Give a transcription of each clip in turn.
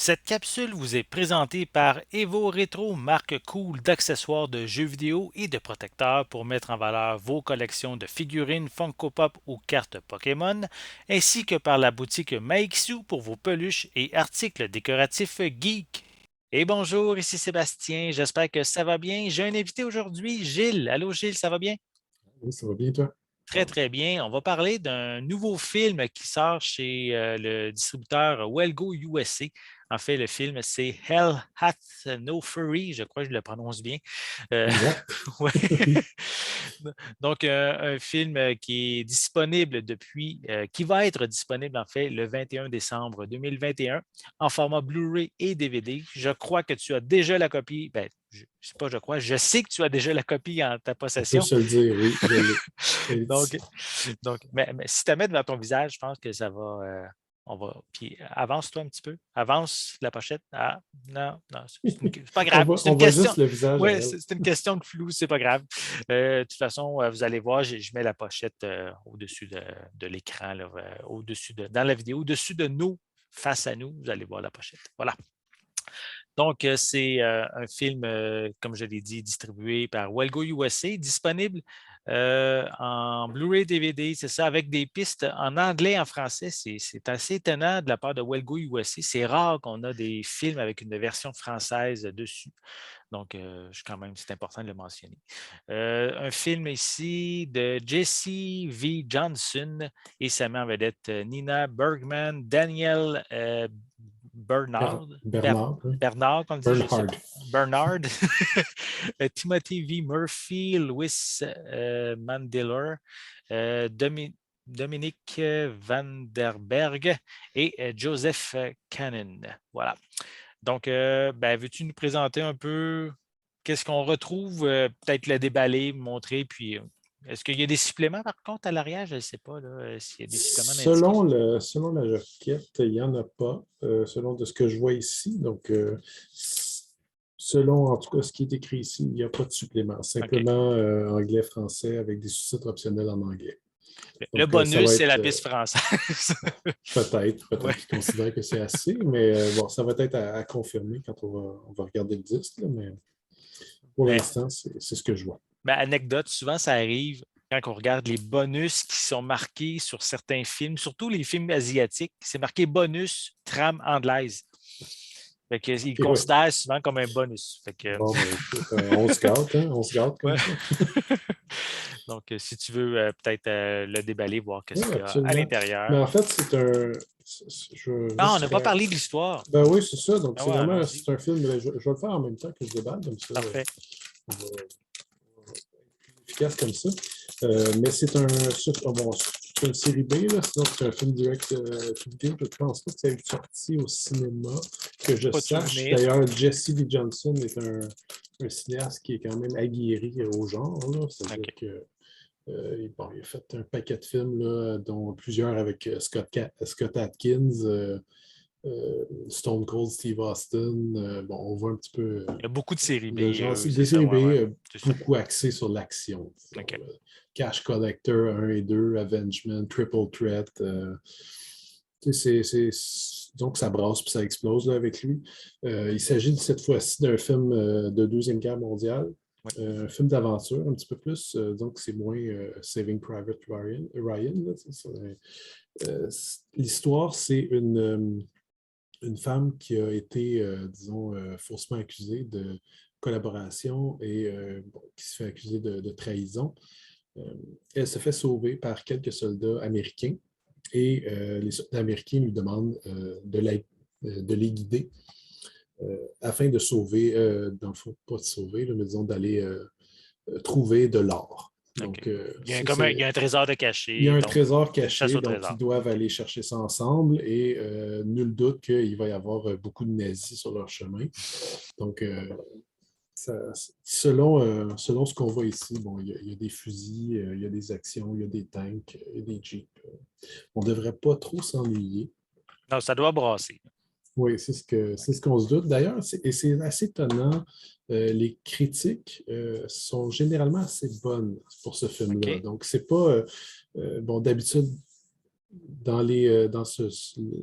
Cette capsule vous est présentée par Evo Retro, marque cool d'accessoires de jeux vidéo et de protecteurs pour mettre en valeur vos collections de figurines Funko Pop ou cartes Pokémon, ainsi que par la boutique Maixu pour vos peluches et articles décoratifs geek. Et bonjour, ici Sébastien, j'espère que ça va bien. J'ai un invité aujourd'hui, Gilles. Allô Gilles, ça va bien? Oui, ça va bien, toi? Très, très bien. On va parler d'un nouveau film qui sort chez le distributeur Wellgo USA. En fait, le film, c'est Hell Hath No Fury. Je crois que je le prononce bien. Euh, Exact. ouais. Oui. Donc, un film qui est disponible qui va être disponible en fait le 21 décembre 2021 en format Blu-ray et DVD. Je crois que tu as déjà la copie. Ben, je sais pas, je crois. Je sais que tu as déjà la copie en ta On peut possession. se le dire, oui, je l'ai. Elle est Donc, ici. mais si tu la mets devant ton visage, je pense que ça va. On va. Puis avance-toi un petit peu. Avance la pochette. Ah, non, non, c'est pas grave. C'est On une voit question. juste le visage à Oui, elle. c'est une question de flou, c'est pas grave. De toute façon, vous allez voir, je mets la pochette au-dessus de l'écran, là, dans la vidéo, au-dessus de nous, face à nous, vous allez voir la pochette. Voilà. Donc, c'est un film, comme je l'ai dit, distribué par Wellgo USA, disponible en Blu-ray DVD, c'est ça, avec des pistes en anglais et en français. C'est assez étonnant de la part de Wellgo USA. C'est rare qu'on a des films avec une version française dessus. Donc, quand même, c'est important de le mentionner. Un film ici de Jesse V. Johnson et sa met en vedette Nina Bergman, Daniel Bernard, oui. Bernard, comme dit, je sais Bernhard. pas. Bernard, Timothy V. Murphy, Louis Mandler, Dominique Van der Berg et Joseph Cannon. Voilà. Donc, ben, veux-tu nous présenter un peu qu'est-ce qu'on retrouve? Peut-être le déballer, montrer, puis est-ce qu'il y a des suppléments par contre à l'arrière? Je ne sais pas là, s'il y a des suppléments d'indiqués. Selon la jaquette, il n'y en a pas, selon de ce que je vois ici. Donc, selon en tout cas ce qui est écrit ici, il n'y a pas de supplément. OK. Simplement anglais-français avec des sous-titres optionnels en anglais. Le Donc, ça bonus, va c'est être la piste française. Ouais. peut-être qu'ils considèrent que c'est assez, mais bon, ça va être à confirmer quand on va regarder le disque, là, mais pour Mais, l'instant, c'est ce que je vois. mais anecdote, souvent ça arrive quand on regarde les bonus qui sont marqués sur certains films, surtout les films asiatiques, c'est marqué bonus trame anglaise. Fait que, ils le Et ouais. considèrent souvent comme un bonus. Fait que, Bon, ben écoute, on se gâte, hein? On se gâte ouais. comme ça. Donc, si tu veux peut-être le déballer, voir Oui, qu'est-ce qu'il y a à absolument. Mais l'intérieur. en fait, c'est un. Je veux Ah, on juste. n'a pas parlé de l'histoire. Ben oui, c'est ça. Donc, Ah c'est ouais, vraiment. allons-y. C'est un film. Je vais le faire en même temps que je déballe, comme ça. Parfait. On va efficace comme ça. Mais bon, c'est une série B, là, sinon c'est un film direct to video. Je ne pense pas que ça ait été sorti au cinéma, que je Pas de sache. souvenir. D'ailleurs, Jesse Lee Johnson est un cinéaste qui est quand même aguerri au genre. C'est-à-dire OK. que bon, il a fait un paquet de films, là, dont plusieurs avec Scott Atkins, Stone Cold Steve Austin. Bon, on voit un petit peu Il y a beaucoup de séries B, le genre. C'est c'est des ça, séries B ouais, ouais. C'est ça. beaucoup axées sur l'action. OK. Cash Collector 1 et 2, Avengement, Triple Threat. Donc, ça brasse puis ça explose là, avec lui. Il s'agit cette fois-ci d'un film de Deuxième Guerre mondiale. Oui. Un film d'aventure, un petit peu plus. Donc, c'est moins Saving Private Ryan là, l'histoire, c'est une femme qui a été, disons, faussement accusée de collaboration et bon, qui se fait accuser de trahison. Euh, Elle se fait sauver par quelques soldats américains et les soldats américains lui demandent de les guider afin de sauver, dans le fond, pas de sauver, là, mais disons d'aller trouver de l'or. OK. Donc, Il y a un trésor de il y a caché, un donc trésor c'est une chasse caché, au donc ils trésor. doivent OK. aller chercher ça ensemble et nul doute qu'il va y avoir beaucoup de nazis sur leur chemin. Donc, selon ce qu'on voit ici, bon, il y a des fusils, il y a des actions, il y a des tanks, il y a des jeeps. On ne devrait pas trop s'ennuyer. Non, ça doit brasser. Oui, c'est ce qu'on se doute. D'ailleurs, et c'est assez étonnant, les critiques sont généralement assez bonnes pour ce film-là. OK. Donc, c'est pas, bon, d'habitude,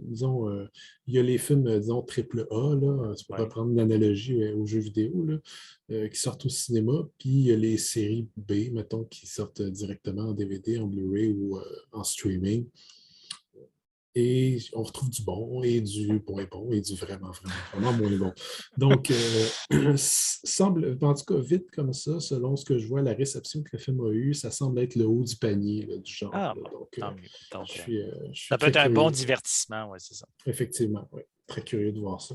disons, il y a les films, disons, triple A, là, tu pourrais Oui. prendre l'analogie aux jeux vidéo, là, qui sortent au cinéma, puis il y a les séries B, mettons, qui sortent directement en DVD, en Blu-ray ou en streaming. Et on retrouve du bon et du moins bon et du vraiment, vraiment, vraiment moins bon. Donc, semble, en tout cas, vite comme ça, selon ce que je vois, la réception que le film a eue, ça semble être le haut du panier là, du genre. Ah, Là. bon, Donc, tant mieux. Donc, je suis ça peut très être un bon curieux. divertissement, oui, c'est ça. Effectivement, oui. Très curieux de voir ça.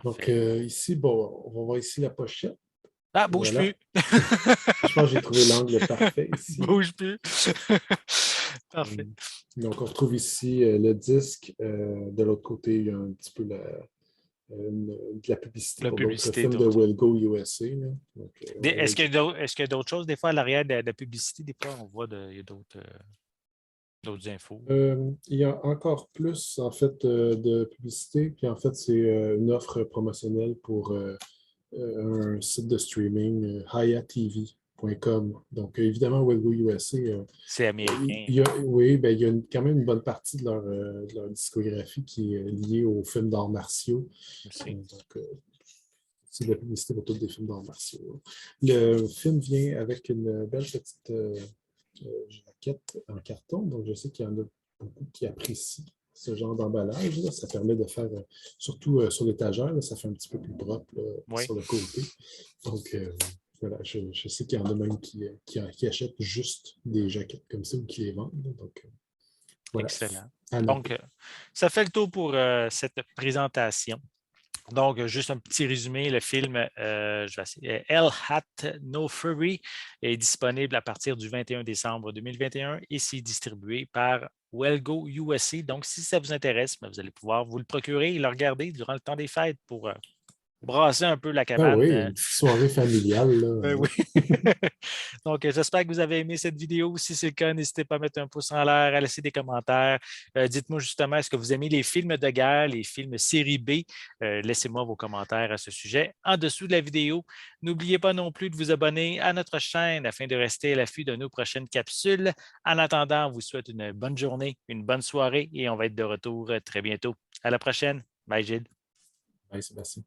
Donc, Parfait. ici, bon, on va voir ici la pochette. Ah, bouge plus. Voilà. Je pense que j'ai trouvé l'angle parfait ici. Bouge plus. Euh, Parfait. Donc, on retrouve ici le disque. De l'autre côté, il y a un petit peu de la publicité La pour d'autres publicité films de d'autres. Will Go USA. Là. Donc, Est-ce qu'il y a d'autres choses, des fois, à l'arrière de la publicité, des fois, on voit il y a d'autres infos. il y a encore plus, en fait, de publicité. Puis, en fait, c'est une offre promotionnelle pour un site de streaming, hayatv.com. Donc, évidemment, Will Go USA, C'est américain. oui, ben, il y a quand même une bonne partie de leur discographie qui est liée aux films d'arts martiaux. Aussi. Donc, c'est de la publicité pour tous des films d'arts martiaux. Le film vient avec une belle petite jaquette en carton, donc je sais qu'il y en a beaucoup qui apprécient ce genre d'emballage. Là. Ça permet de faire, surtout sur l'étagère, là, ça fait un petit peu plus propre là, Oui, sur le côté. Donc, voilà, je sais qu'il y en a même qui achètent juste des jaquettes comme ça ou qui les vendent. Là. Donc, voilà, excellent. à Donc, noter. ça fait le tour pour cette présentation. Donc, juste un petit résumé, le film, je vais essayer, Hell Hat No Fury est disponible à partir du 21 décembre 2021 et c'est distribué par Wellgo USA. Donc, si ça vous intéresse, vous allez pouvoir vous le procurer et le regarder durant le temps des fêtes pour brasser un peu la Ah cabane. oui, une petite soirée familiale. Là. Oui. Donc, j'espère que vous avez aimé cette vidéo. Si c'est le cas, n'hésitez pas à mettre un pouce en l'air, à laisser des commentaires. Dites-moi justement, est-ce que vous aimez les films de guerre, les films série B? Laissez-moi vos commentaires à ce sujet en dessous de la vidéo. N'oubliez pas non plus de vous abonner à notre chaîne afin de rester à l'affût de nos prochaines capsules. En attendant, on vous souhaite une bonne journée, une bonne soirée et on va être de retour très bientôt. À la prochaine. Bye, Gilles. Oui, Sébastien.